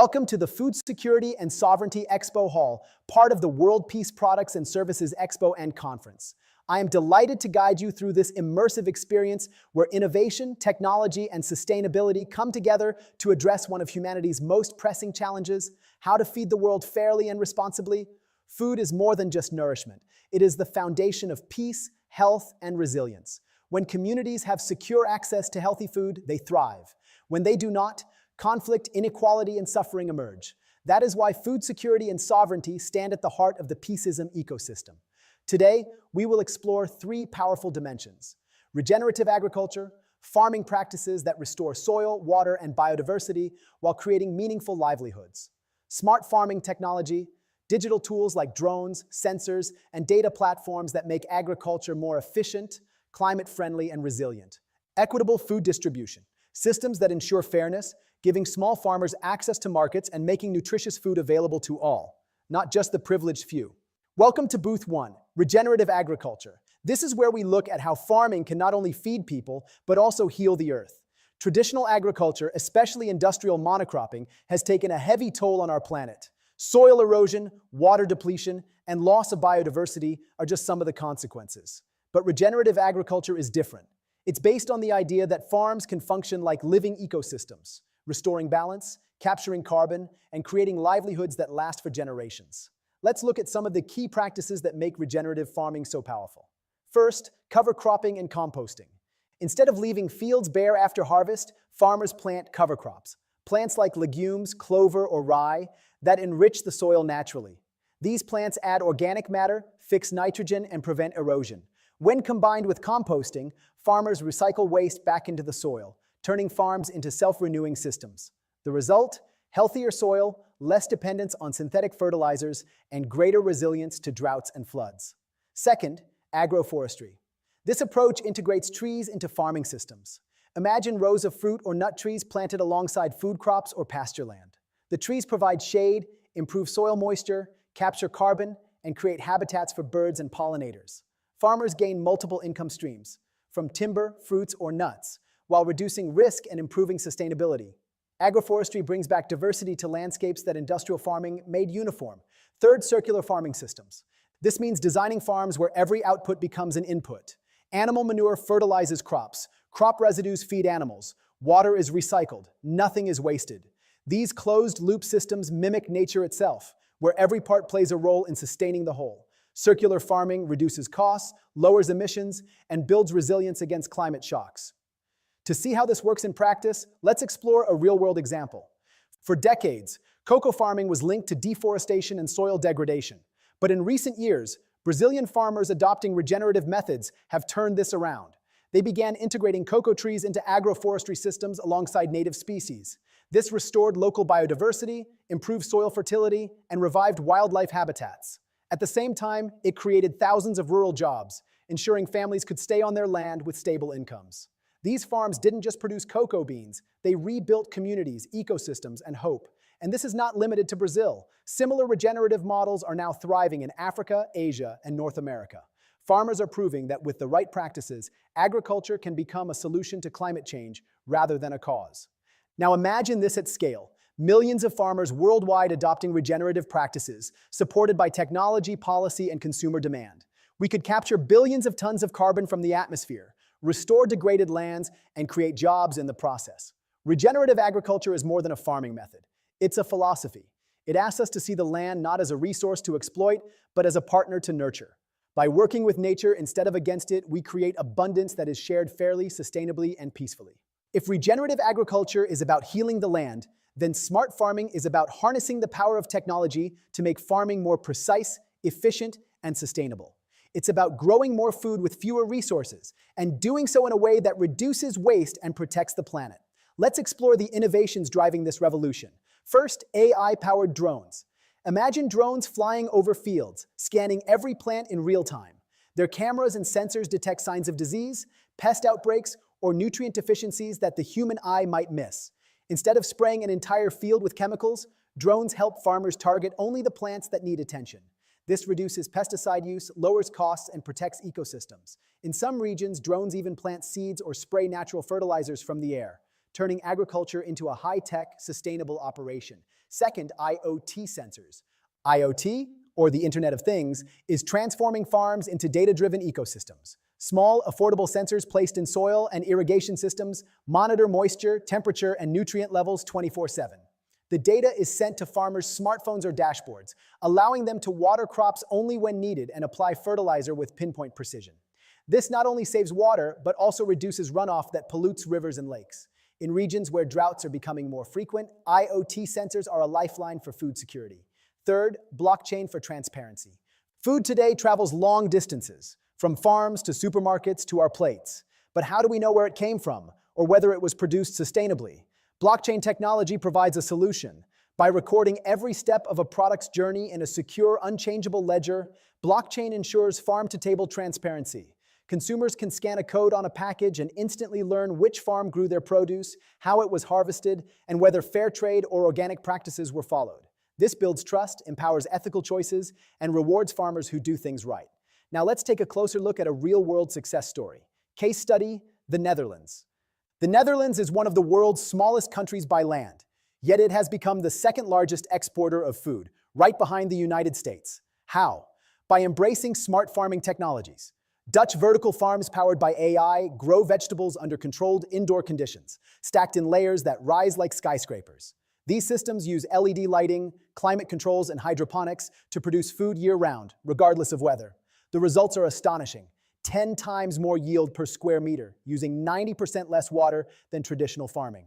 Welcome to the Food Security and Sovereignty Expo Hall, part of the World Peace Products and Services Expo and Conference. I am delighted to guide you through this immersive experience where innovation, technology, and sustainability come together to address one of humanity's most pressing challenges: how to feed the world fairly and responsibly. Food is more than just nourishment. It is the foundation of peace, health, and resilience. When communities have secure access to healthy food, they thrive. When they do not, conflict, inequality, and suffering emerge. That is why food security and sovereignty stand at the heart of the Peaceism ecosystem. Today, we will explore three powerful dimensions: regenerative agriculture, farming practices that restore soil, water, and biodiversity while creating meaningful livelihoods; smart farming technology, digital tools like drones, sensors, and data platforms that make agriculture more efficient, climate-friendly, and resilient; equitable food distribution, systems that ensure fairness, giving small farmers access to markets and making nutritious food available to all, not just the privileged few. Welcome to Booth 1, Regenerative Agriculture. This is where we look at how farming can not only feed people, but also heal the earth. Traditional agriculture, especially industrial monocropping, has taken a heavy toll on our planet. Soil erosion, water depletion, and loss of biodiversity are just some of the consequences. But regenerative agriculture is different. It's based on the idea that farms can function like living ecosystems, restoring balance, capturing carbon, and creating livelihoods that last for generations. Let's look at some of the key practices that make regenerative farming so powerful. First, cover cropping and composting. Instead of leaving fields bare after harvest, farmers plant cover crops, plants like legumes, clover, or rye, that enrich the soil naturally. These plants add organic matter, fix nitrogen, and prevent erosion. When combined with composting, farmers recycle waste back into the soil, turning farms into self-renewing systems. The result? Healthier soil, less dependence on synthetic fertilizers, and greater resilience to droughts and floods. Second, agroforestry. This approach integrates trees into farming systems. Imagine rows of fruit or nut trees planted alongside food crops or pasture land. The trees provide shade, improve soil moisture, capture carbon, and create habitats for birds and pollinators. Farmers gain multiple income streams, from timber, fruits, or nuts, while reducing risk and improving sustainability. Agroforestry brings back diversity to landscapes that industrial farming made uniform. Third, circular farming systems. This means designing farms where every output becomes an input. Animal manure fertilizes crops. Crop residues feed animals. Water is recycled. Nothing is wasted. These closed-loop systems mimic nature itself, where every part plays a role in sustaining the whole. Circular farming reduces costs, lowers emissions, and builds resilience against climate shocks. To see how this works in practice, let's explore a real-world example. For decades, cocoa farming was linked to deforestation and soil degradation. But in recent years, Brazilian farmers adopting regenerative methods have turned this around. They began integrating cocoa trees into agroforestry systems alongside native species. This restored local biodiversity, improved soil fertility, and revived wildlife habitats. At the same time, it created thousands of rural jobs, ensuring families could stay on their land with stable incomes. These farms didn't just produce cocoa beans, they rebuilt communities, ecosystems, and hope. And this is not limited to Brazil. Similar regenerative models are now thriving in Africa, Asia, and North America. Farmers are proving that with the right practices, agriculture can become a solution to climate change rather than a cause. Now imagine this at scale. Millions of farmers worldwide adopting regenerative practices, supported by technology, policy, and consumer demand. We could capture billions of tons of carbon from the atmosphere, restore degraded lands, and create jobs in the process. Regenerative agriculture is more than a farming method. It's a philosophy. It asks us to see the land not as a resource to exploit, but as a partner to nurture. By working with nature instead of against it, we create abundance that is shared fairly, sustainably, and peacefully. If regenerative agriculture is about healing the land, then smart farming is about harnessing the power of technology to make farming more precise, efficient, and sustainable. It's about growing more food with fewer resources, and doing so in a way that reduces waste and protects the planet. Let's explore the innovations driving this revolution. First, AI-powered drones. Imagine drones flying over fields, scanning every plant in real time. Their cameras and sensors detect signs of disease, pest outbreaks, or nutrient deficiencies that the human eye might miss. Instead of spraying an entire field with chemicals, drones help farmers target only the plants that need attention. This reduces pesticide use, lowers costs, and protects ecosystems. In some regions, drones even plant seeds or spray natural fertilizers from the air, turning agriculture into a high-tech, sustainable operation. Second, IoT sensors. IoT, or the Internet of Things, is transforming farms into data-driven ecosystems. Small, affordable sensors placed in soil and irrigation systems monitor moisture, temperature, and nutrient levels 24/7. The data is sent to farmers' smartphones or dashboards, allowing them to water crops only when needed and apply fertilizer with pinpoint precision. This not only saves water, but also reduces runoff that pollutes rivers and lakes. In regions where droughts are becoming more frequent, IoT sensors are a lifeline for food security. Third, blockchain for transparency. Food today travels long distances, from farms to supermarkets to our plates. But how do we know where it came from, or whether it was produced sustainably? Blockchain technology provides a solution. By recording every step of a product's journey in a secure, unchangeable ledger, blockchain ensures farm-to-table transparency. Consumers can scan a code on a package and instantly learn which farm grew their produce, how it was harvested, and whether fair trade or organic practices were followed. This builds trust, empowers ethical choices, and rewards farmers who do things right. Now let's take a closer look at a real-world success story. Case study, the Netherlands. The Netherlands is one of the world's smallest countries by land, yet it has become the second largest exporter of food, right behind the United States. How? By embracing smart farming technologies. Dutch vertical farms powered by AI grow vegetables under controlled indoor conditions, stacked in layers that rise like skyscrapers. These systems use LED lighting, climate controls, and hydroponics to produce food year-round, regardless of weather. The results are astonishing. 10 times more yield per square meter, using 90% less water than traditional farming.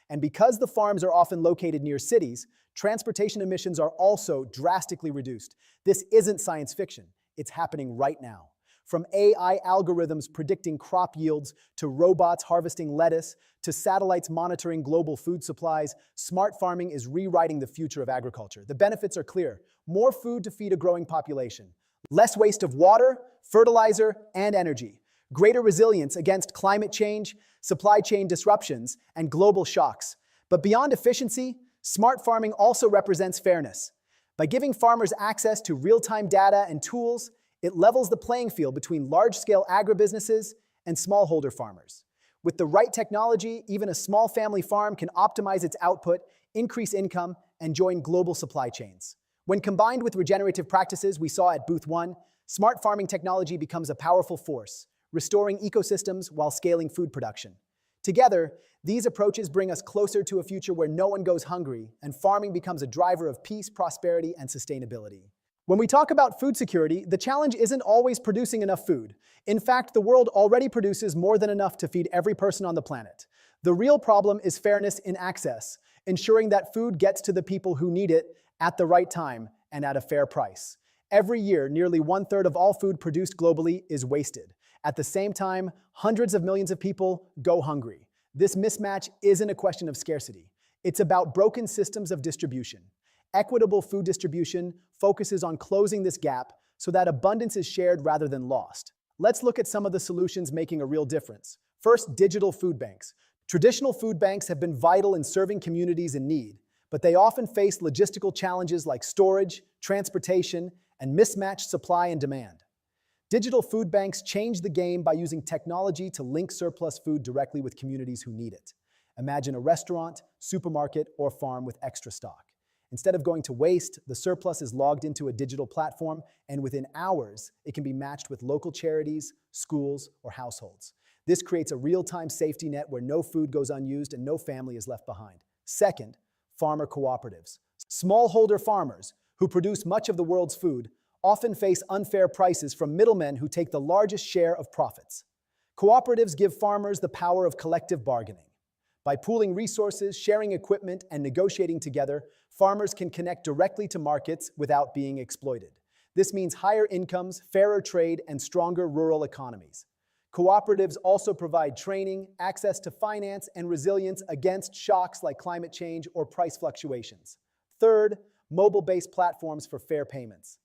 And because the farms are often located near cities, transportation emissions are also drastically reduced. This isn't science fiction. It's happening right now. From AI algorithms predicting crop yields, to robots harvesting lettuce, to satellites monitoring global food supplies, smart farming is rewriting the future of agriculture. The benefits are clear. More food to feed a growing population. Less waste of water, fertilizer, and energy. Greater resilience against climate change, supply chain disruptions, and global shocks. But beyond efficiency, smart farming also represents fairness. By giving farmers access to real-time data and tools, it levels the playing field between large-scale agribusinesses and smallholder farmers. With the right technology, even a small family farm can optimize its output, increase income, and join global supply chains. When combined with regenerative practices we saw at Booth 1, smart farming technology becomes a powerful force, restoring ecosystems while scaling food production. Together, these approaches bring us closer to a future where no one goes hungry and farming becomes a driver of peace, prosperity, and sustainability. When we talk about food security, the challenge isn't always producing enough food. In fact, the world already produces more than enough to feed every person on the planet. The real problem is fairness in access, ensuring that food gets to the people who need it at the right time and at a fair price. Every year, nearly 1/3 of all food produced globally is wasted. At the same time, hundreds of millions of people go hungry. This mismatch isn't a question of scarcity. It's about broken systems of distribution. Equitable food distribution focuses on closing this gap so that abundance is shared rather than lost. Let's look at some of the solutions making a real difference. First, digital food banks. Traditional food banks have been vital in serving communities in need, but they often face logistical challenges like storage, transportation, and mismatched supply and demand. Digital food banks change the game by using technology to link surplus food directly with communities who need it. Imagine a restaurant, supermarket, or farm with extra stock. Instead of going to waste, the surplus is logged into a digital platform, and within hours, it can be matched with local charities, schools, or households. This creates a real-time safety net where no food goes unused and no family is left behind. Second, farmer cooperatives. Smallholder farmers, who produce much of the world's food, often face unfair prices from middlemen who take the largest share of profits. Cooperatives give farmers the power of collective bargaining. By pooling resources, sharing equipment, and negotiating together, farmers can connect directly to markets without being exploited. This means higher incomes, fairer trade, and stronger rural economies. Cooperatives also provide training, access to finance, and resilience against shocks like climate change or price fluctuations. Third, mobile-based platforms for fair payments.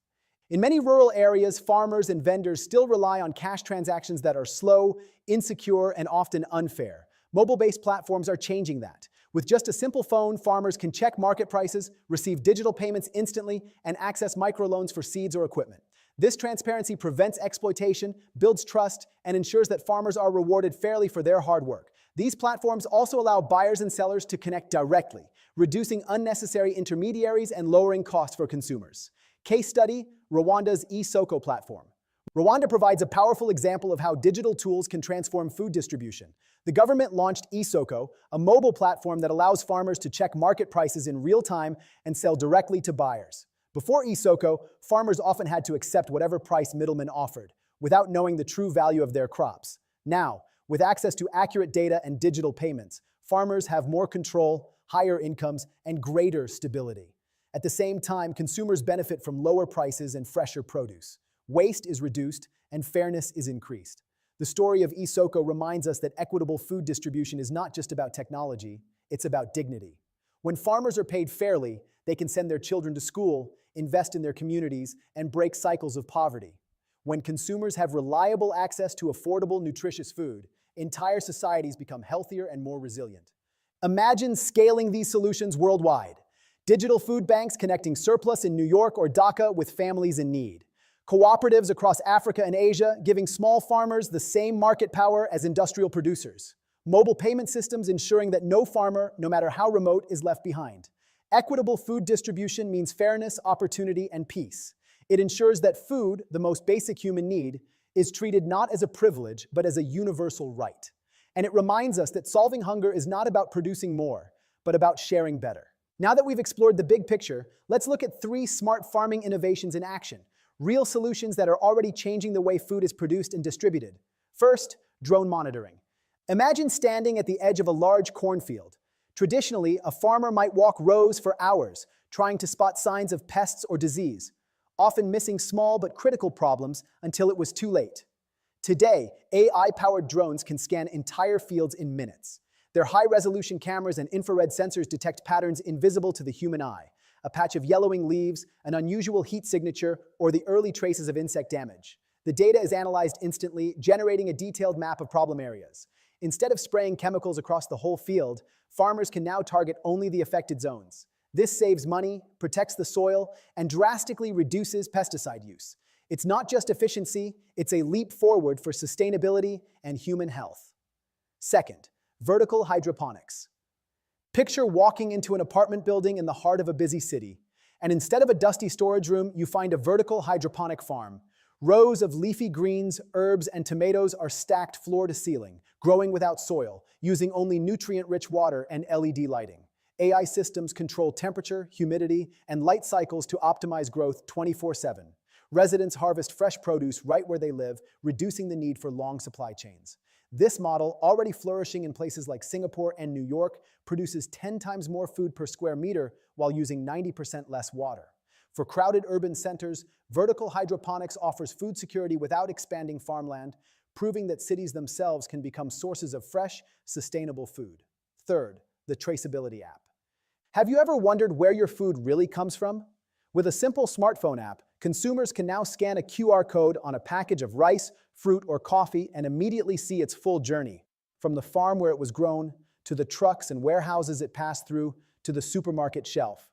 In many rural areas, farmers and vendors still rely on cash transactions that are slow, insecure, and often unfair. Mobile-based platforms are changing that. With just a simple phone, farmers can check market prices, receive digital payments instantly, and access microloans for seeds or equipment. This transparency prevents exploitation, builds trust, and ensures that farmers are rewarded fairly for their hard work. These platforms also allow buyers and sellers to connect directly, reducing unnecessary intermediaries and lowering costs for consumers. Case study, Rwanda's eSoko platform. Rwanda provides a powerful example of how digital tools can transform food distribution. The government launched eSoko, a mobile platform that allows farmers to check market prices in real time and sell directly to buyers. Before eSoko, farmers often had to accept whatever price middlemen offered, without knowing the true value of their crops. Now, with access to accurate data and digital payments, farmers have more control, higher incomes, and greater stability. At the same time, consumers benefit from lower prices and fresher produce. Waste is reduced, and fairness is increased. The story of eSoko reminds us that equitable food distribution is not just about technology, it's about dignity. When farmers are paid fairly, they can send their children to school, invest in their communities, and break cycles of poverty. When consumers have reliable access to affordable, nutritious food, entire societies become healthier and more resilient. Imagine scaling these solutions worldwide. Digital food banks connecting surplus in New York or Dhaka with families in need. Cooperatives across Africa and Asia giving small farmers the same market power as industrial producers. Mobile payment systems ensuring that no farmer, no matter how remote, is left behind. Equitable food distribution means fairness, opportunity, and peace. It ensures that food, the most basic human need, is treated not as a privilege, but as a universal right. And it reminds us that solving hunger is not about producing more, but about sharing better. Now that we've explored the big picture, let's look at 3 smart farming innovations in action. Real solutions that are already changing the way food is produced and distributed. First, drone monitoring. Imagine standing at the edge of a large cornfield. Traditionally, a farmer might walk rows for hours, trying to spot signs of pests or disease, often missing small but critical problems until it was too late. Today, AI-powered drones can scan entire fields in minutes. Their high-resolution cameras and infrared sensors detect patterns invisible to the human eye, a patch of yellowing leaves, an unusual heat signature, or the early traces of insect damage. The data is analyzed instantly, generating a detailed map of problem areas. Instead of spraying chemicals across the whole field, farmers can now target only the affected zones. This saves money, protects the soil, and drastically reduces pesticide use. It's not just efficiency, it's a leap forward for sustainability and human health. Second, vertical hydroponics. Picture walking into an apartment building in the heart of a busy city, and instead of a dusty storage room, you find a vertical hydroponic farm. Rows of leafy greens, herbs, and tomatoes are stacked floor to ceiling, growing without soil, using only nutrient-rich water and LED lighting. AI systems control temperature, humidity, and light cycles to optimize growth 24/7. Residents harvest fresh produce right where they live, reducing the need for long supply chains. This model, already flourishing in places like Singapore and New York, produces 10 times more food per square meter while using 90% less water. For crowded urban centers, vertical hydroponics offers food security without expanding farmland, proving that cities themselves can become sources of fresh, sustainable food. Third, the traceability app. Have you ever wondered where your food really comes from? With a simple smartphone app, consumers can now scan a QR code on a package of rice, fruit, or coffee and immediately see its full journey, from the farm where it was grown, to the trucks and warehouses it passed through, to the supermarket shelf.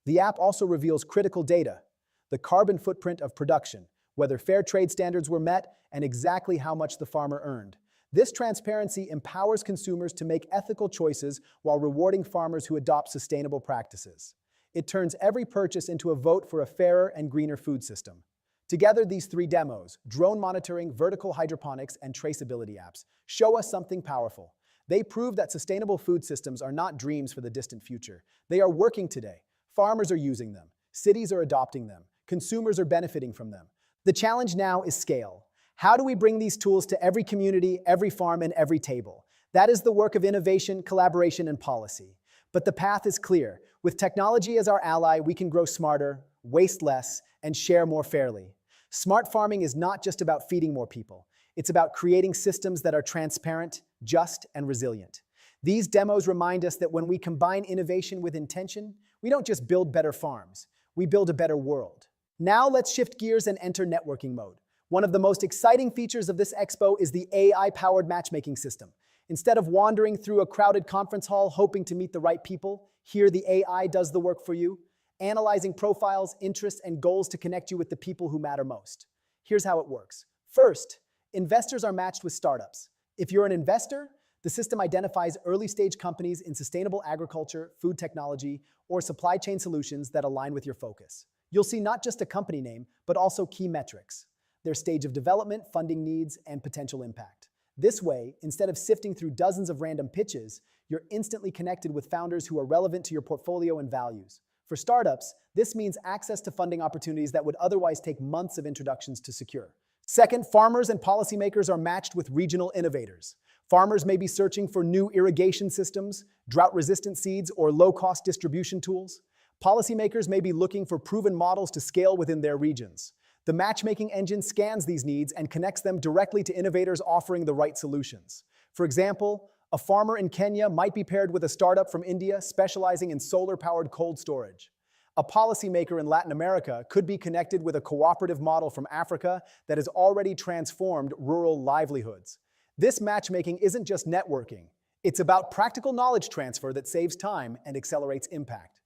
The app also reveals critical data, the carbon footprint of production, whether fair trade standards were met, and exactly how much the farmer earned. This transparency empowers consumers to make ethical choices while rewarding farmers who adopt sustainable practices. It turns every purchase into a vote for a fairer and greener food system. Together, these 3 demos, drone monitoring, vertical hydroponics, and traceability apps, show us something powerful. They prove that sustainable food systems are not dreams for the distant future. They are working today. Farmers are using them. Cities are adopting them. Consumers are benefiting from them. The challenge now is scale. How do we bring these tools to every community, every farm, and every table? That is the work of innovation, collaboration, and policy. But the path is clear. With technology as our ally, we can grow smarter, waste less, and share more fairly. Smart farming is not just about feeding more people. It's about creating systems that are transparent, just, and resilient. These demos remind us that when we combine innovation with intention, we don't just build better farms, we build a better world. Now let's shift gears and enter networking mode. One of the most exciting features of this expo is the AI-powered matchmaking system. Instead of wandering through a crowded conference hall hoping to meet the right people, here the AI does the work for you, analyzing profiles, interests, and goals to connect you with the people who matter most. Here's how it works. First, investors are matched with startups. If you're an investor, the The system identifies early-stage companies in sustainable agriculture, food technology, or supply chain solutions that align with your focus. You'll see not just a company name, but also key metrics, their stage of development, funding needs, and potential impact. This way, instead of sifting through dozens of random pitches, you're instantly connected with founders who are relevant to your portfolio and values. For startups, this means access to funding opportunities that would otherwise take months of introductions to secure. Second, farmers and policymakers are matched with regional innovators. Farmers may be searching for new irrigation systems, drought-resistant seeds, or low-cost distribution tools. Policymakers may be looking for proven models to scale within their regions. The matchmaking engine scans these needs and connects them directly to innovators offering the right solutions. For example, a farmer in Kenya might be paired with a startup from India specializing in solar-powered cold storage. A policymaker in Latin America could be connected with a cooperative model from Africa that has already transformed rural livelihoods. This matchmaking isn't just networking. It's about practical knowledge transfer that saves time and accelerates impact.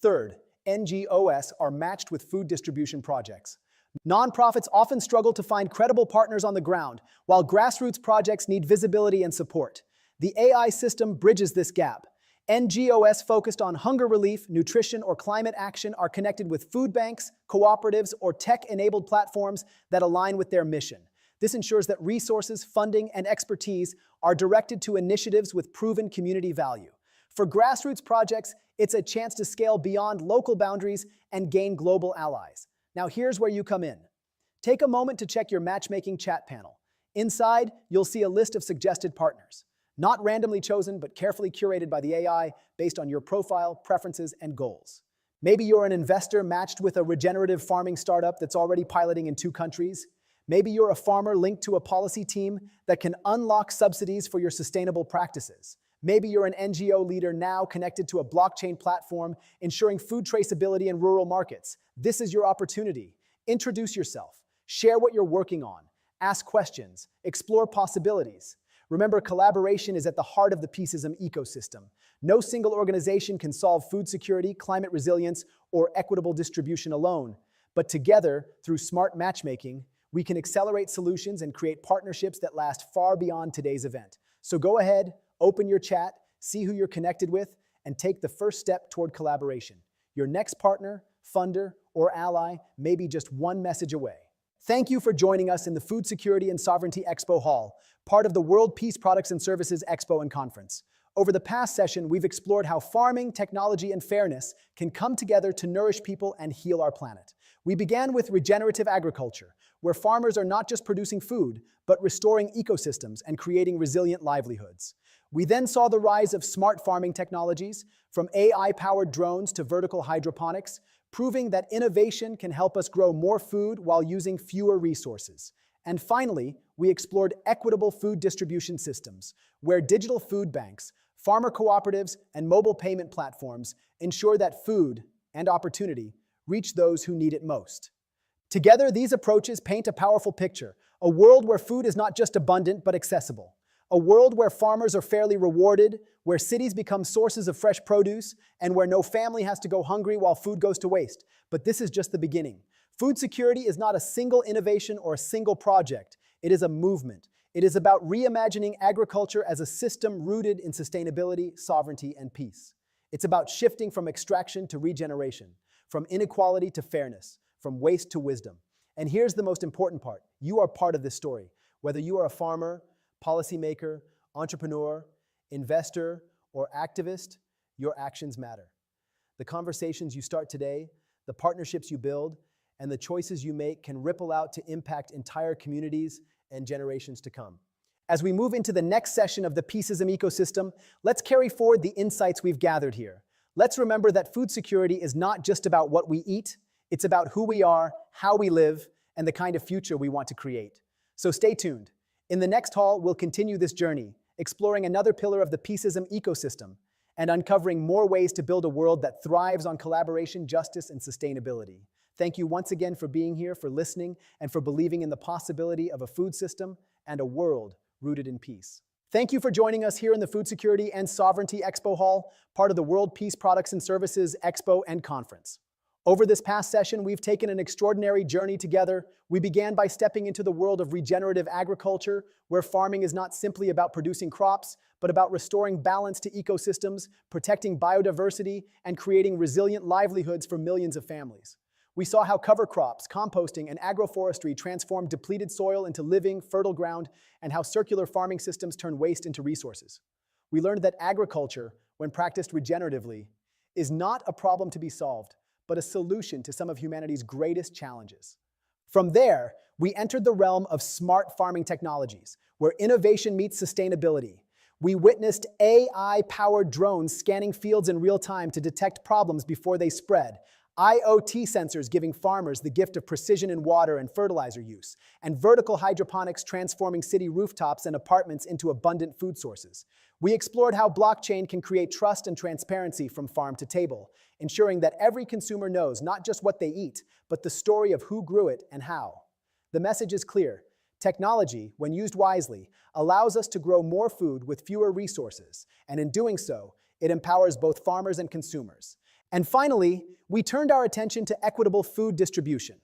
Third, NGOs are matched with food distribution projects. Nonprofits often struggle to find credible partners on the ground, while grassroots projects need visibility and support. The AI system bridges this gap. NGOs focused on hunger relief, nutrition, or climate action are connected with food banks, cooperatives, or tech-enabled platforms that align with their mission. This ensures that resources, funding, and expertise are directed to initiatives with proven community value. For grassroots projects, it's a chance to scale beyond local boundaries and gain global allies. Now here's where you come in. Take a moment to check your matchmaking chat panel. Inside, you'll see a list of suggested partners. Not randomly chosen, but carefully curated by the AI based on your profile, preferences, and goals. Maybe you're an investor matched with a regenerative farming startup that's already piloting in 2 countries. Maybe you're a farmer linked to a policy team that can unlock subsidies for your sustainable practices. Maybe you're an NGO leader now connected to a blockchain platform ensuring food traceability in rural markets. This is your opportunity. Introduce yourself. Share what you're working on. Ask questions. Explore possibilities. Remember, collaboration is at the heart of the Peaceism ecosystem. No single organization can solve food security, climate resilience, or equitable distribution alone. But together, through smart matchmaking, we can accelerate solutions and create partnerships that last far beyond today's event. So go ahead, open your chat, see who you're connected with, and take the first step toward collaboration. Your next partner, funder, or ally may be just one message away. Thank you for joining us in the Food Security and Sovereignty Expo Hall, part of the World Peace Products and Services Expo and Conference. Over the past session, we've explored how farming, technology, and fairness can come together to nourish people and heal our planet. We began with regenerative agriculture, where farmers are not just producing food, but restoring ecosystems and creating resilient livelihoods. We then saw the rise of smart farming technologies, from AI-powered drones to vertical hydroponics, proving that innovation can help us grow more food while using fewer resources. And finally, we explored equitable food distribution systems, where digital food banks, farmer cooperatives, and mobile payment platforms ensure that food and opportunity reach those who need it most. Together, these approaches paint a powerful picture, a world where food is not just abundant but accessible. A world where farmers are fairly rewarded, where cities become sources of fresh produce, and where no family has to go hungry while food goes to waste. But this is just the beginning. Food security is not a single innovation or a single project. It is a movement. It is about reimagining agriculture as a system rooted in sustainability, sovereignty, and peace. It's about shifting from extraction to regeneration, from inequality to fairness, from waste to wisdom. And here's the most important part. You are part of this story. Whether you are a farmer, policymaker, entrepreneur, investor, or activist, your actions matter. The conversations you start today, the partnerships you build, and the choices you make can ripple out to impact entire communities and generations to come. As we move into the next session of the Peaceism ecosystem, let's carry forward the insights we've gathered here. Let's remember that food security is not just about what we eat, it's about who we are, how we live, and the kind of future we want to create. So stay tuned. In the next hall, we'll continue this journey, exploring another pillar of the Peaceism ecosystem and uncovering more ways to build a world that thrives on collaboration, justice, and sustainability. Thank you once again for being here, for listening, and for believing in the possibility of a food system and a world rooted in peace. Thank you for joining us here in the Food Security and Sovereignty Expo Hall, part of the World Peace Products and Services Expo and Conference. Over this past session, we've taken an extraordinary journey together. We began by stepping into the world of regenerative agriculture, where farming is not simply about producing crops, but about restoring balance to ecosystems, protecting biodiversity, and creating resilient livelihoods for millions of families. We saw how cover crops, composting, and agroforestry transform depleted soil into living, fertile ground, and how circular farming systems turn waste into resources. We learned that agriculture, when practiced regeneratively, is not a problem to be solved, but a solution to some of humanity's greatest challenges. From there, we entered the realm of smart farming technologies, where innovation meets sustainability. We witnessed AI-powered drones scanning fields in real time to detect problems before they spread, IoT sensors giving farmers the gift of precision in water and fertilizer use, and vertical hydroponics transforming city rooftops and apartments into abundant food sources. We explored how blockchain can create trust and transparency from farm to table, ensuring that every consumer knows not just what they eat, but the story of who grew it and how. The message is clear. Technology, when used wisely, allows us to grow more food with fewer resources, and in doing so, it empowers both farmers and consumers. And finally, we turned our attention to equitable food distribution,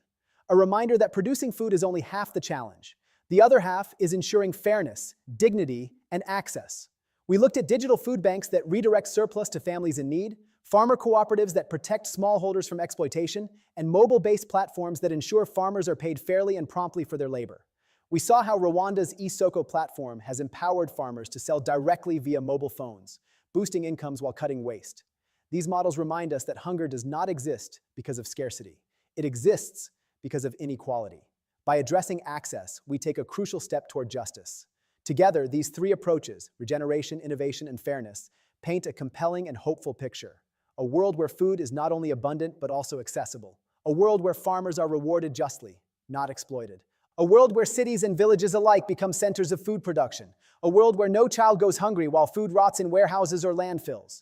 a reminder that producing food is only half the challenge. The other half is ensuring fairness, dignity, and access. We looked at digital food banks that redirect surplus to families in need, farmer cooperatives that protect smallholders from exploitation, and mobile-based platforms that ensure farmers are paid fairly and promptly for their labor. We saw how Rwanda's eSoko platform has empowered farmers to sell directly via mobile phones, boosting incomes while cutting waste. These models remind us that hunger does not exist because of scarcity. It exists because of inequality. By addressing access, we take a crucial step toward justice. Together, these three approaches, regeneration, innovation, and fairness, paint a compelling and hopeful picture. A world where food is not only abundant, but also accessible. A world where farmers are rewarded justly, not exploited. A world where cities and villages alike become centers of food production. A world where no child goes hungry while food rots in warehouses or landfills.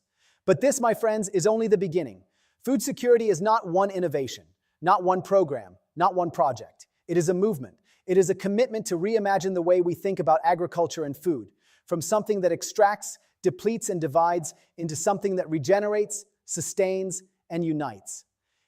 But this, my friends, is only the beginning. Food security is not one innovation, not one program, not one project. It is a movement. It is a commitment to reimagine the way we think about agriculture and food, from something that extracts, depletes, and divides into something that regenerates, sustains, and unites.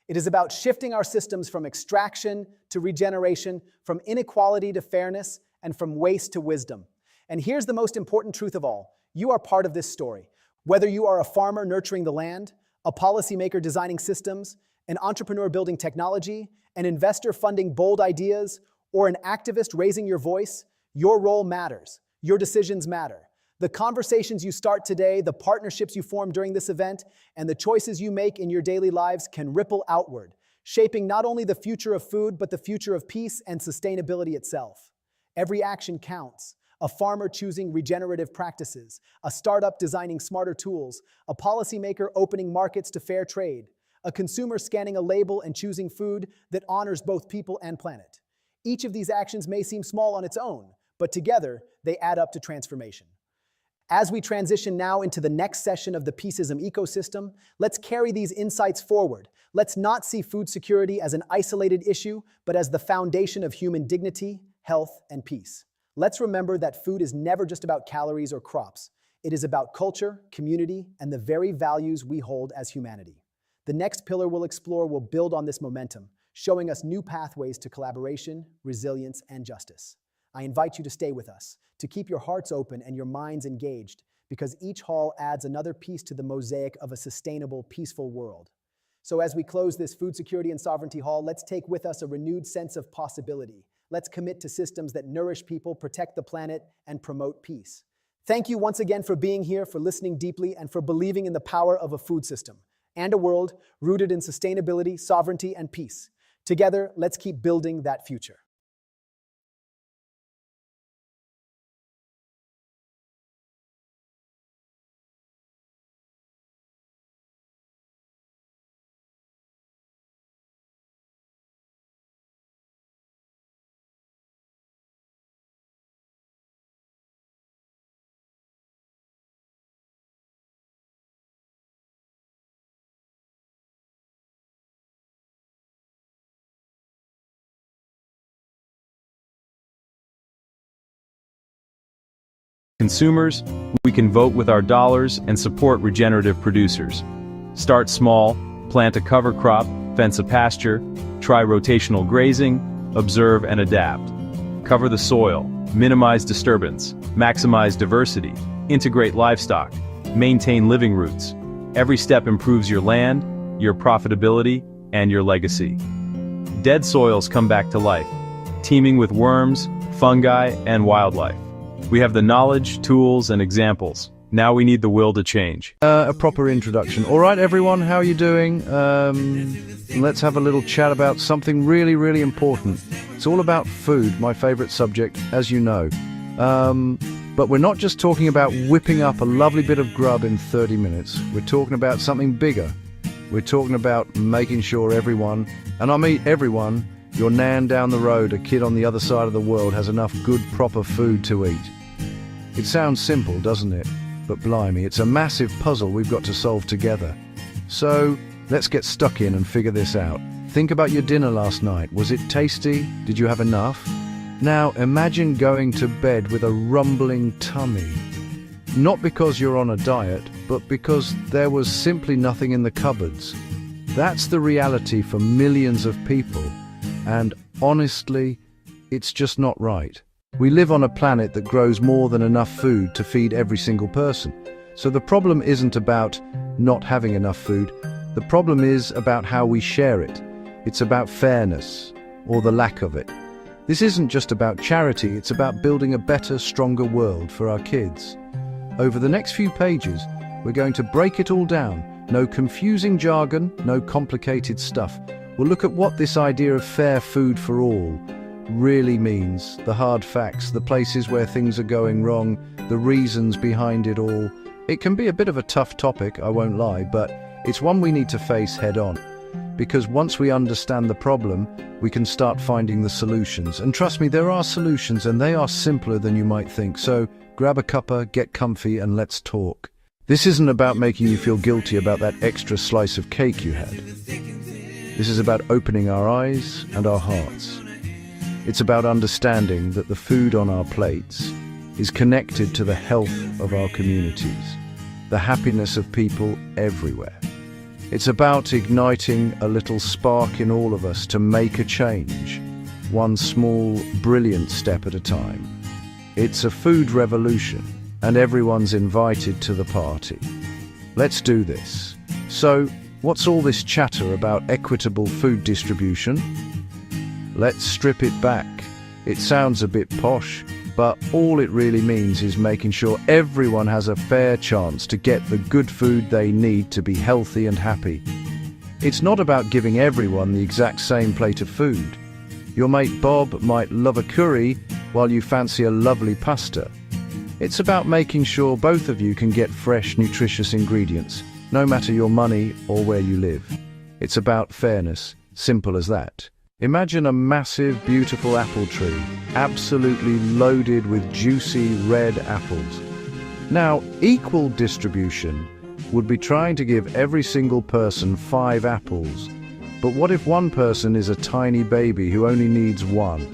It is about shifting our systems from extraction to regeneration, from inequality to fairness, and from waste to wisdom. And here's the most important truth of all. You are part of this story. Whether you are a farmer nurturing the land, a policymaker designing systems, an entrepreneur building technology, an investor funding bold ideas, or an activist raising your voice, your role matters. Your decisions matter. The conversations you start today, the partnerships you form during this event, and the choices you make in your daily lives can ripple outward, shaping not only the future of food, but the future of peace and sustainability itself. Every action counts. A farmer choosing regenerative practices, a startup designing smarter tools, a policymaker opening markets to fair trade, a consumer scanning a label and choosing food that honors both people and planet. Each of these actions may seem small on its own, but together they add up to transformation. As we transition now into the next session of the Peaceism ecosystem, let's carry these insights forward. Let's not see food security as an isolated issue, but as the foundation of human dignity, health, and peace. Let's remember that food is never just about calories or crops. It is about culture, community, and the very values we hold as humanity. The next pillar we'll explore will build on this momentum, showing us new pathways to collaboration, resilience, and justice. I invite you to stay with us, to keep your hearts open and your minds engaged, because each hall adds another piece to the mosaic of a sustainable, peaceful world. So as we close this Food Security and Sovereignty Hall, let's take with us a renewed sense of possibility. Let's commit to systems that nourish people, protect the planet, and promote peace. Thank you once again for being here, for listening deeply, and for believing in the power of a food system and a world rooted in sustainability, sovereignty, and peace. Together, let's keep building that future. Consumers, we can vote with our dollars and support regenerative producers. Start small, plant a cover crop, Fence a pasture, try rotational grazing, observe and adapt. Cover the soil, minimize disturbance, maximize diversity, integrate livestock, maintain living routes. Every step improves your land, your profitability, and your legacy. Dead soils come back to life, teeming with worms, fungi, and wildlife. We have the knowledge, tools, and examples. Now we need the will to change. A proper introduction. All right, everyone, how are you doing? Let's have a little chat about something really, really important. It's all about food, my favorite subject, as you know. But we're not just talking about whipping up a lovely bit of grub in 30 minutes. We're talking about something bigger. We're talking about making sure everyone, and I mean everyone, your nan down the road, a kid on the other side of the world, has enough good, proper food to eat. It sounds simple, doesn't it? But blimey, it's a massive puzzle we've got to solve together. So, let's get stuck in and figure this out. Think about your dinner last night. Was it tasty? Did you have enough? Now, imagine going to bed with a rumbling tummy. Not because you're on a diet, but because there was simply nothing in the cupboards. That's the reality for millions of people. And honestly, it's just not right. We live on a planet that grows more than enough food to feed every single person. So the problem isn't about not having enough food. The problem is about how we share it. It's about fairness, or the lack of it. This isn't just about charity, it's about building a better, stronger world for our kids. Over the next few pages, we're going to break it all down. No confusing jargon, no complicated stuff. We'll look at what this idea of fair food for all really means, the hard facts, the places where things are going wrong, the reasons behind it all. It can be a bit of a tough topic, I won't lie, but it's one we need to face head on. Because once we understand the problem, we can start finding the solutions. And trust me, there are solutions, and they are simpler than you might think. So grab a cuppa, get comfy, and let's talk. This isn't about making you feel guilty about that extra slice of cake you had. This is about opening our eyes and our hearts. It's about understanding that the food on our plates is connected to the health of our communities, the happiness of people everywhere. It's about igniting a little spark in all of us to make a change, one small, brilliant step at a time. It's a food revolution, and everyone's invited to the party. Let's do this. So, what's all this chatter about equitable food distribution? Let's strip it back. It sounds a bit posh, but all it really means is making sure everyone has a fair chance to get the good food they need to be healthy and happy. It's not about giving everyone the exact same plate of food. Your mate Bob might love a curry while you fancy a lovely pasta. It's about making sure both of you can get fresh, nutritious ingredients, no matter your money or where you live. It's about fairness, simple as that. Imagine a massive, beautiful apple tree, absolutely loaded with juicy red apples. Now, equal distribution would be trying to give every single person 5 apples. But what if one person is a tiny baby who only needs 1,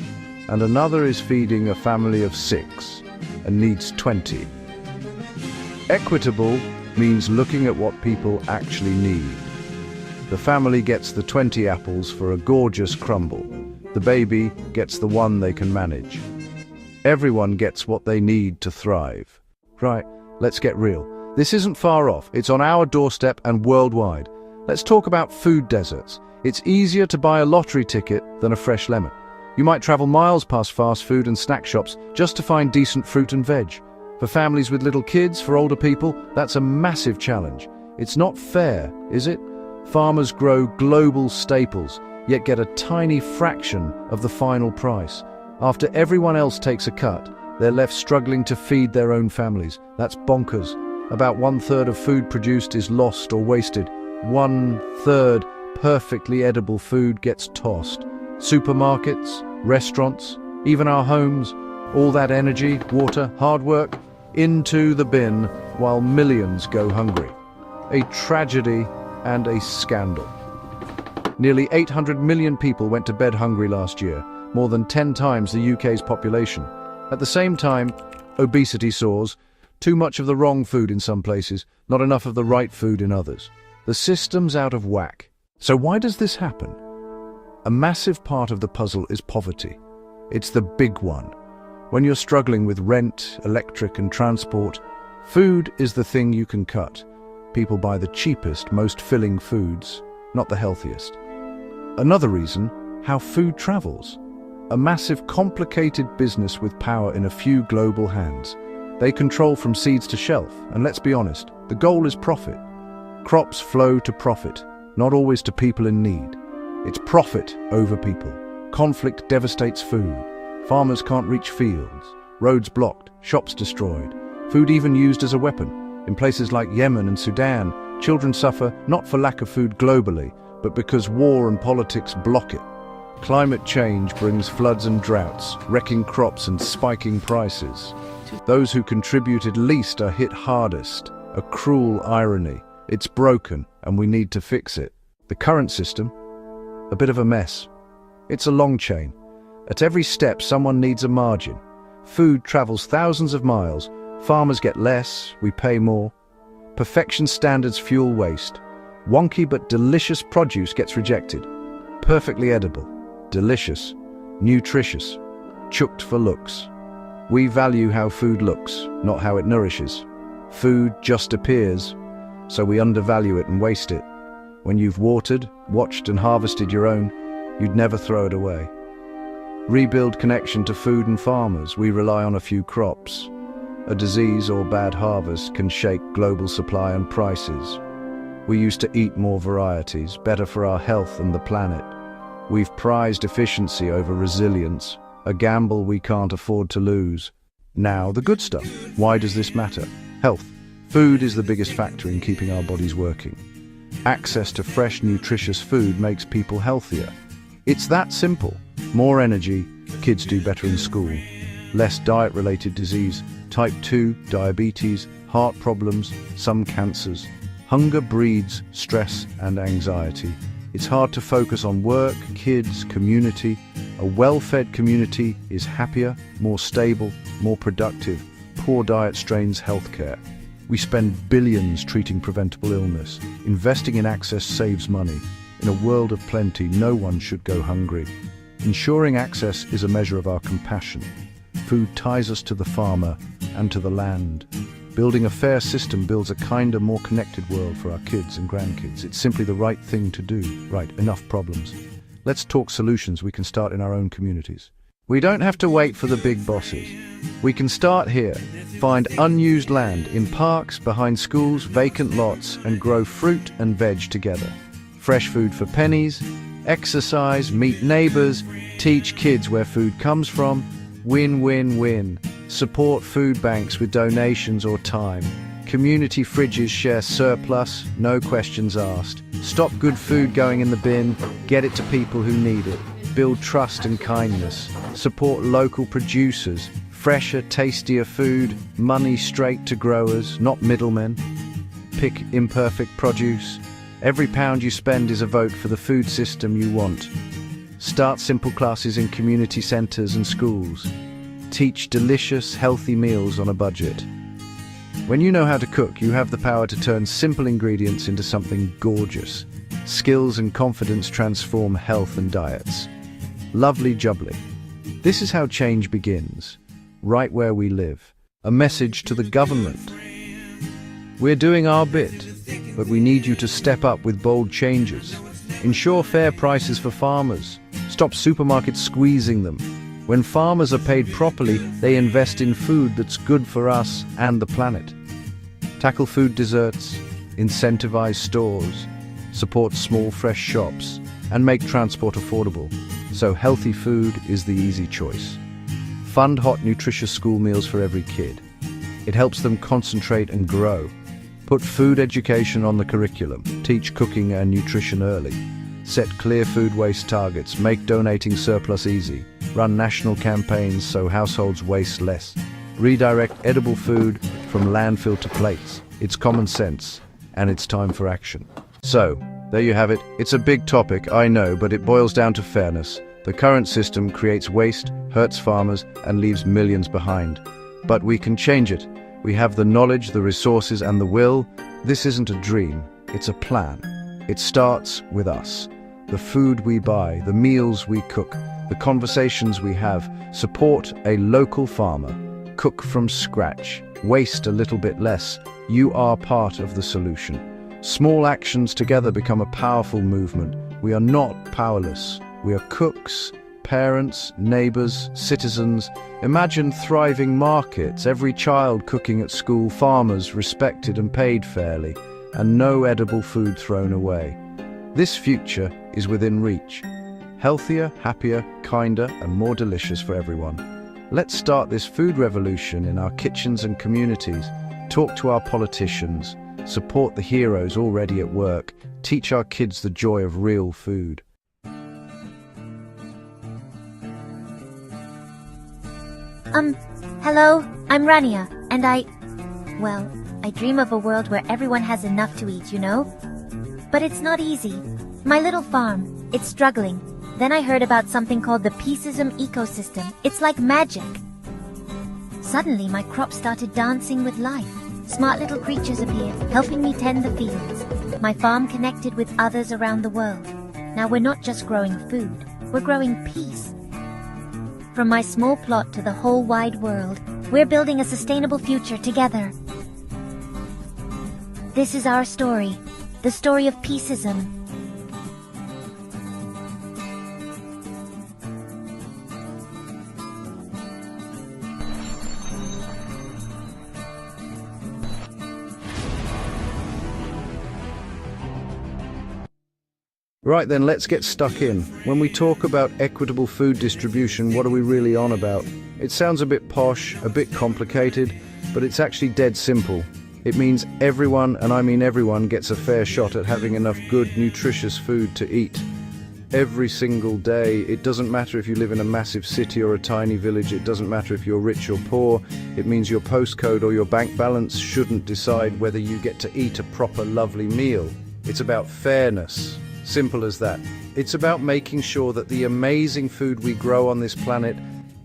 and another is feeding a family of 6 and needs 20? Equitable means looking at what people actually need. The family gets the 20 apples for a gorgeous crumble. The baby gets the 1 they can manage. Everyone gets what they need to thrive. Right, let's get real. This isn't far off. It's on our doorstep and worldwide. Let's talk about food deserts. It's easier to buy a lottery ticket than a fresh lemon. You might travel miles past fast food and snack shops just to find decent fruit and veg. For families with little kids, for older people, that's a massive challenge. It's not fair, is it? Farmers grow global staples, yet get a tiny fraction of the final price. After everyone else takes a cut, they're left struggling to feed their own families. That's bonkers. About 1/3 of food produced is lost or wasted. 1/3 perfectly edible food gets tossed. Supermarkets, restaurants, even our homes, all that energy, water, hard work, into the bin while millions go hungry. A tragedy and a scandal. Nearly 800 million people went to bed hungry last year, more than 10 times the UK's population. At the same time, obesity soars, too much of the wrong food in some places, not enough of the right food in others. The system's out of whack. So why does this happen? A massive part of the puzzle is poverty. It's the big one. When you're struggling with rent, electric, and transport, food is the thing you can cut. People buy the cheapest, most filling foods, not the healthiest. Another reason, how food travels. A massive, complicated business with power in a few global hands. They control from seeds to shelf, and let's be honest, the goal is profit. Crops flow to profit, not always to people in need. It's profit over people. Conflict devastates food. Farmers can't reach fields. Roads blocked, shops destroyed. Food even used as a weapon. In places like Yemen and Sudan, children suffer not for lack of food globally, but because war and politics block it. Climate change brings floods and droughts, wrecking crops and spiking prices. Those who contributed least are hit hardest. A cruel irony. It's broken, and we need to fix it. The current system? A bit of a mess. It's a long chain. At every step, someone needs a margin. Food travels thousands of miles. Farmers get less, we pay more. Perfection standards fuel waste. Wonky but delicious produce gets rejected. Perfectly edible, delicious, nutritious, chucked for looks. We value how food looks, not how it nourishes. Food just appears, so we undervalue it and waste it. When you've watered, watched and harvested your own, you'd never throw it away. Rebuild connection to food and farmers. We rely on a few crops. A disease or bad harvest can shake global supply and prices. We used to eat more varieties, better for our health and the planet. We've prized efficiency over resilience, a gamble we can't afford to lose. Now, the good stuff. Why does this matter? Health. Food is the biggest factor in keeping our bodies working. Access to fresh, nutritious food makes people healthier. It's that simple. More energy, kids do better in school. Less diet-related disease, type 2, diabetes, heart problems, some cancers. Hunger breeds stress and anxiety. It's hard to focus on work, kids, community. A well-fed community is happier, more stable, more productive. Poor diet strains healthcare. We spend billions treating preventable illness. Investing in access saves money. In a world of plenty, no one should go hungry. Ensuring access is a measure of our compassion. Food ties us to the farmer and to the land. Building a fair system builds a kinder, more connected world for our kids and grandkids. It's simply the right thing to do. Right, enough problems. Let's talk solutions we can start in our own communities. We don't have to wait for the big bosses. We can start here. Find unused land in parks, behind schools, vacant lots, and grow fruit and veg together. Fresh food for pennies, exercise, meet neighbors, teach kids where food comes from. Win, win, win. Support food banks with donations or time. Community fridges share surplus, no questions asked. Stop good food going in the bin, get it to people who need it. Build trust and kindness. Support local producers. Fresher, tastier food, money straight to growers, not middlemen. Pick imperfect produce. Every pound you spend is a vote for the food system you want. Start simple classes in community centres and schools. Teach delicious, healthy meals on a budget. When you know how to cook, you have the power to turn simple ingredients into something gorgeous. Skills and confidence transform health and diets. Lovely jubbly. This is how change begins, right where we live. A message to the government. We're doing our bit, but we need you to step up with bold changes. Ensure fair prices for farmers. Stop supermarkets squeezing them. When farmers are paid properly, they invest in food that's good for us and the planet. Tackle food deserts, incentivize stores, support small fresh shops, and make transport affordable, so healthy food is the easy choice. Fund hot, nutritious school meals for every kid. It helps them concentrate and grow. Put food education on the curriculum. Teach cooking and nutrition early. Set clear food waste targets. Make donating surplus easy. Run national campaigns so households waste less. Redirect edible food from landfill to plates. It's common sense, and it's time for action. So, there you have it. It's a big topic, I know, but it boils down to fairness. The current system creates waste, hurts farmers, and leaves millions behind. But we can change it. We have the knowledge, the resources, and the will. This isn't a dream, it's a plan. It starts with us. The food we buy, the meals we cook, the conversations we have. Support a local farmer. Cook from scratch. Waste a little bit less. You are part of the solution. Small actions together become a powerful movement. We are not powerless. We are cooks, parents, neighbors, citizens. Imagine thriving markets, every child cooking at school, farmers respected and paid fairly, and no edible food thrown away. This future is within reach. Healthier, happier, kinder, and more delicious for everyone. Let's start this food revolution in our kitchens and communities. Talk to our politicians. Support the heroes already at work. Teach our kids the joy of real food. Hello, I'm Rania, and I dream of a world where everyone has enough to eat, you know? But it's not easy. My little farm, it's struggling. Then I heard about something called the Peacism ecosystem. It's like magic. Suddenly, my crops started dancing with life. Smart little creatures appeared, helping me tend the fields. My farm connected with others around the world. Now we're not just growing food, we're growing peace. From my small plot to the whole wide world, we're building a sustainable future together. This is our story, the story of Peacism. Right then, let's get stuck in. When we talk about equitable food distribution, what are we really on about? It sounds a bit posh, a bit complicated, but it's actually dead simple. It means everyone, and I mean everyone, gets a fair shot at having enough good, nutritious food to eat. Every single day. It doesn't matter if you live in a massive city or a tiny village. It doesn't matter if you're rich or poor. It means your postcode or your bank balance shouldn't decide whether you get to eat a proper, lovely meal. It's about fairness. Simple as that. It's about making sure that the amazing food we grow on this planet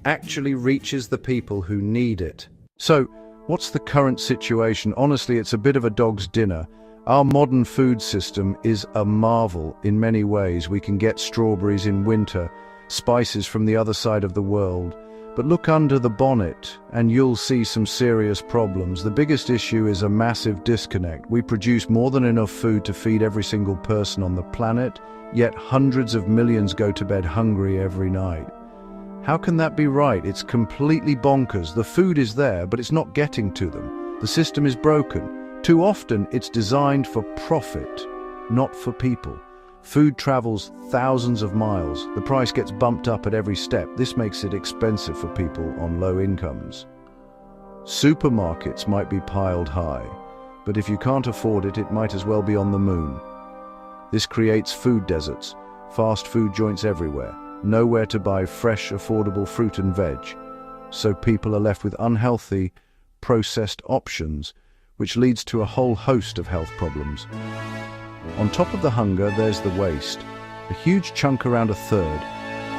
actually reaches the people who need it. So, what's the current situation? Honestly, it's a bit of a dog's dinner. Our modern food system is a marvel in many ways. We can get strawberries in winter, spices from the other side of the world. But look under the bonnet and you'll see some serious problems. The biggest issue is a massive disconnect. We produce more than enough food to feed every single person on the planet, yet hundreds of millions go to bed hungry every night. How can that be right? It's completely bonkers. The food is there, but it's not getting to them. The system is broken. Too often, it's designed for profit, not for people. Food travels thousands of miles. The price gets bumped up at every step. This makes it expensive for people on low incomes. Supermarkets might be piled high, but if you can't afford it, it might as well be on the moon. This creates food deserts, fast food joints everywhere, nowhere to buy fresh, affordable fruit and veg. So people are left with unhealthy, processed options, which leads to a whole host of health problems. On top of the hunger, there's the waste. A huge chunk, around a third,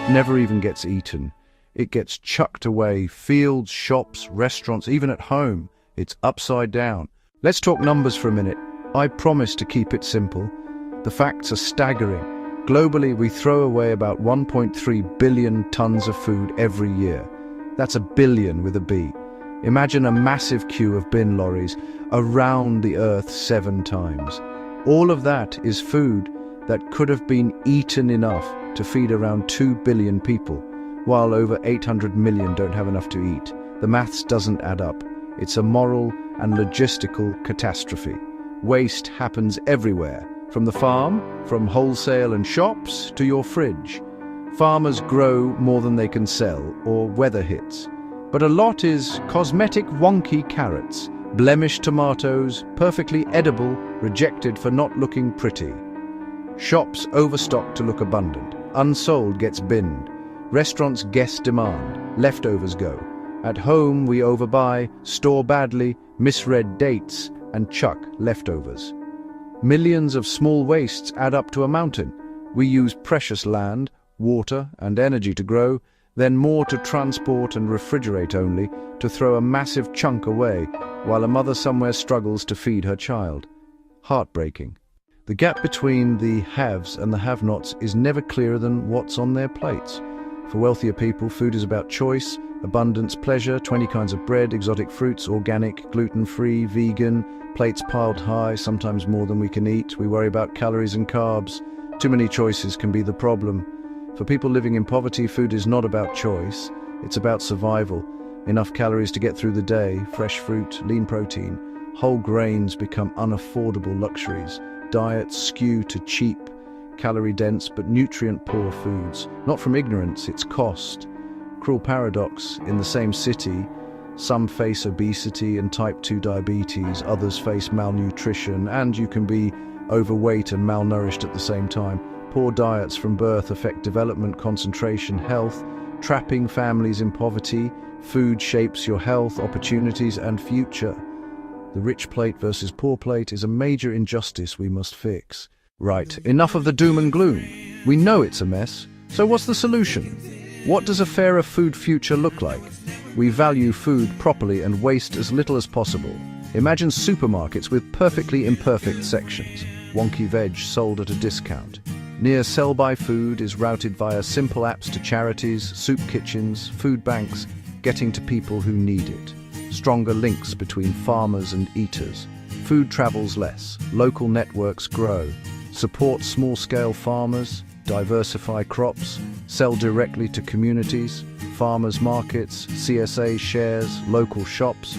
never even gets eaten. It gets chucked away. Fields, shops, restaurants, even at home. It's upside down. Let's talk numbers for a minute. I promise to keep it simple. The facts are staggering. Globally, we throw away about 1.3 billion tons of food every year. That's a billion with a B. Imagine a massive queue of bin lorries around the earth 7 times. All of that is food that could have been eaten enough to feed around 2 billion people, while over 800 million don't have enough to eat. The maths doesn't add up. It's a moral and logistical catastrophe. Waste happens everywhere, from the farm, from wholesale and shops, to your fridge. Farmers grow more than they can sell, or weather hits. But a lot is cosmetic wonky carrots, blemished tomatoes, perfectly edible, rejected for not looking pretty. Shops overstock to look abundant. Unsold gets binned. Restaurants guess demand. Leftovers go. At home we overbuy, store badly, misread dates, and chuck leftovers. Millions of small wastes add up to a mountain. We use precious land, water, and energy to grow, then more to transport and refrigerate only, to throw a massive chunk away, while a mother somewhere struggles to feed her child. Heartbreaking. The gap between the haves and the have-nots is never clearer than what's on their plates. For wealthier people, food is about choice, abundance, pleasure, 20 kinds of bread, exotic fruits, organic, gluten-free, vegan, plates piled high, sometimes more than we can eat. We worry about calories and carbs. Too many choices can be the problem. For people living in poverty, food is not about choice, it's about survival. Enough calories to get through the day, fresh fruit, lean protein. Whole grains become unaffordable luxuries. Diets skew to cheap, calorie-dense but nutrient-poor foods. Not from ignorance, it's cost. Cruel paradox, in the same city, some face obesity and type 2 diabetes, others face malnutrition, and you can be overweight and malnourished at the same time. Poor diets from birth affect development, concentration, health, trapping families in poverty. Food shapes your health, opportunities, and future. The rich plate versus poor plate is a major injustice we must fix. Right, enough of the doom and gloom. We know it's a mess, so what's the solution? What does a fairer food future look like? We value food properly and waste as little as possible. Imagine supermarkets with perfectly imperfect sections. Wonky veg sold at a discount. Near sell-by food is routed via simple apps to charities, soup kitchens, food banks, getting to people who need it. Stronger links between farmers and eaters. Food travels less, local networks grow. Support small-scale farmers, diversify crops, sell directly to communities, farmers markets, CSA shares, local shops,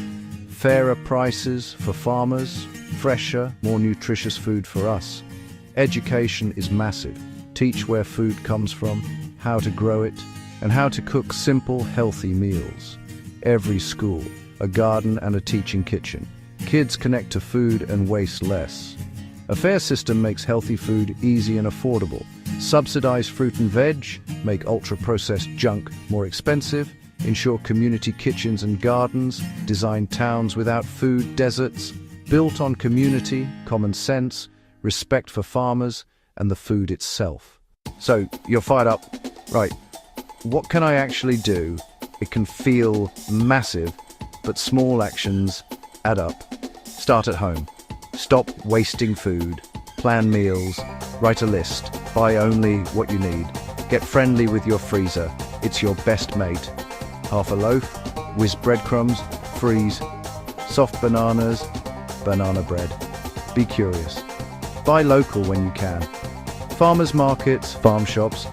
fairer prices for farmers, fresher, more nutritious food for us. Education is massive. Teach where food comes from, how to grow it, and how to cook simple, healthy meals. Every school, a garden and a teaching kitchen. Kids connect to food and waste less. A fair system makes healthy food easy and affordable. Subsidize fruit and veg, make ultra-processed junk more expensive, ensure community kitchens and gardens, design towns without food deserts, built on community, common sense, respect for farmers, and the food itself. So, you're fired up. Right, what can I actually do? It can feel massive, but small actions add up. Start at home. Stop wasting food. Plan meals. Write a list. Buy only what you need. Get friendly with your freezer. It's your best mate. Half a loaf, whiz breadcrumbs, freeze. Soft bananas, banana bread. Be curious. Buy local when you can. Farmers markets, farm shops,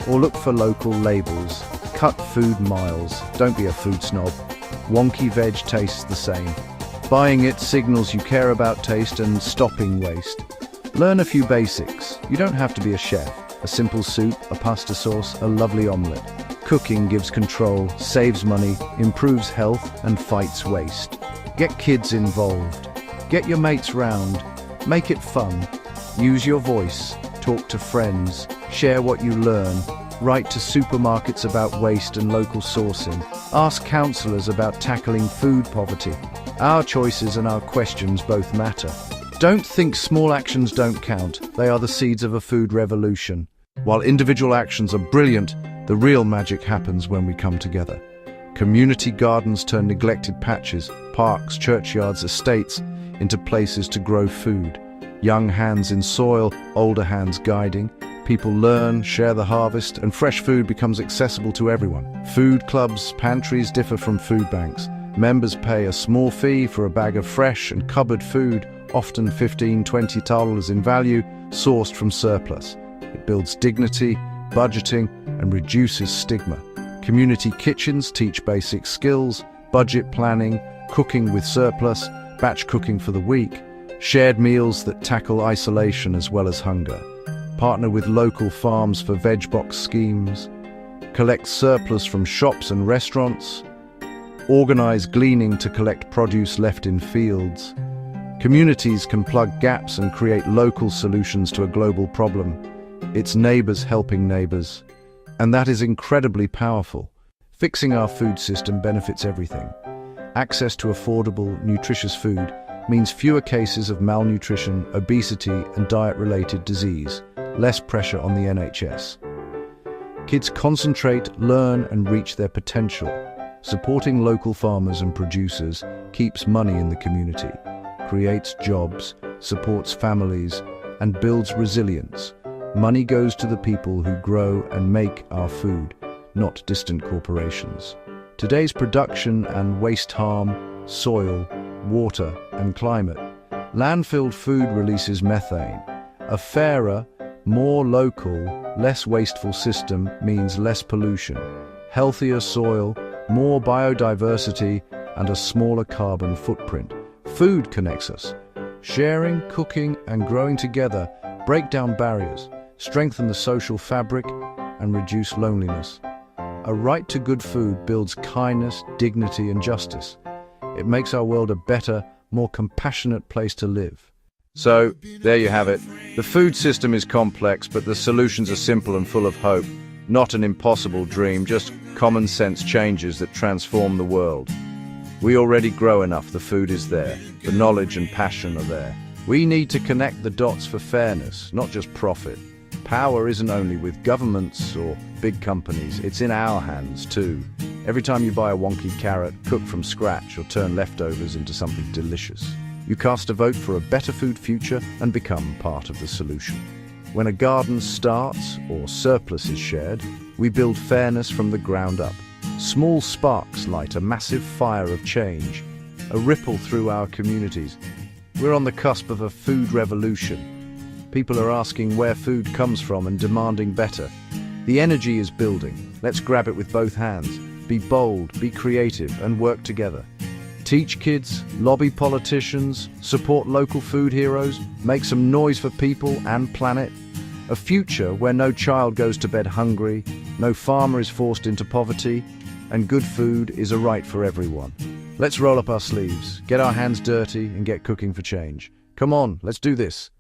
or look for local labels. Cut food miles. Don't be a food snob. Wonky veg tastes the same. Buying it signals you care about taste and stopping waste. Learn a few basics. You don't have to be a chef. A simple soup, a pasta sauce, a lovely omelette. Cooking gives control, saves money, improves health, and fights waste. Get kids involved. Get your mates round. Make it fun. Use your voice. Talk to friends. Share what you learn. Write to supermarkets about waste and local sourcing. Ask counsellors about tackling food poverty. Our choices and our questions both matter. Don't think small actions don't count. They are the seeds of a food revolution. While individual actions are brilliant, the real magic happens when we come together. Community gardens turn neglected patches, parks, churchyards, estates into places to grow food. Young hands in soil, older hands guiding. People learn, share the harvest, and fresh food becomes accessible to everyone. Food clubs, pantries differ from food banks. Members pay a small fee for a bag of fresh and cupboard food, often $15–20 in value, sourced from surplus. It builds dignity, budgeting, and reduces stigma. Community kitchens teach basic skills, budget planning, cooking with surplus, batch cooking for the week, shared meals that tackle isolation as well as hunger. Partner with local farms for veg box schemes. Collect surplus from shops and restaurants. Organize gleaning to collect produce left in fields. Communities can plug gaps and create local solutions to a global problem. It's neighbors helping neighbors. And that is incredibly powerful. Fixing our food system benefits everything. Access to affordable, nutritious food means fewer cases of malnutrition, obesity, and diet-related disease. Less pressure on the NHS. Kids concentrate, learn, and reach their potential. Supporting local farmers and producers keeps money in the community, creates jobs, supports families, and builds resilience. Money goes to the people who grow and make our food, not distant corporations. Today's production and waste harm soil, water, and climate. Landfilled food releases methane. A fairer, more local, less wasteful system means less pollution, healthier soil, more biodiversity, and a smaller carbon footprint. Food connects us. Sharing, cooking, and growing together break down barriers, strengthen the social fabric, and reduce loneliness. A right to good food builds kindness, dignity, and justice. It makes our world a better, more compassionate place to live. So, there you have it. The food system is complex, but the solutions are simple and full of hope. Not an impossible dream, just common sense changes that transform the world. We already grow enough, the food is there. The knowledge and passion are there. We need to connect the dots for fairness, not just profit. Power isn't only with governments or big companies, it's in our hands too. Every time you buy a wonky carrot, cooked from scratch, or turn leftovers into something delicious, you cast a vote for a better food future and become part of the solution. When a garden starts or surplus is shared, we build fairness from the ground up. Small sparks light a massive fire of change, a ripple through our communities. We're on the cusp of a food revolution. People are asking where food comes from and demanding better. The energy is building. Let's grab it with both hands. Be bold, be creative, and work together. Teach kids, lobby politicians, support local food heroes, make some noise for people and planet. A future where no child goes to bed hungry, no farmer is forced into poverty, and good food is a right for everyone. Let's roll up our sleeves, get our hands dirty, and get cooking for change. Come on, let's do this.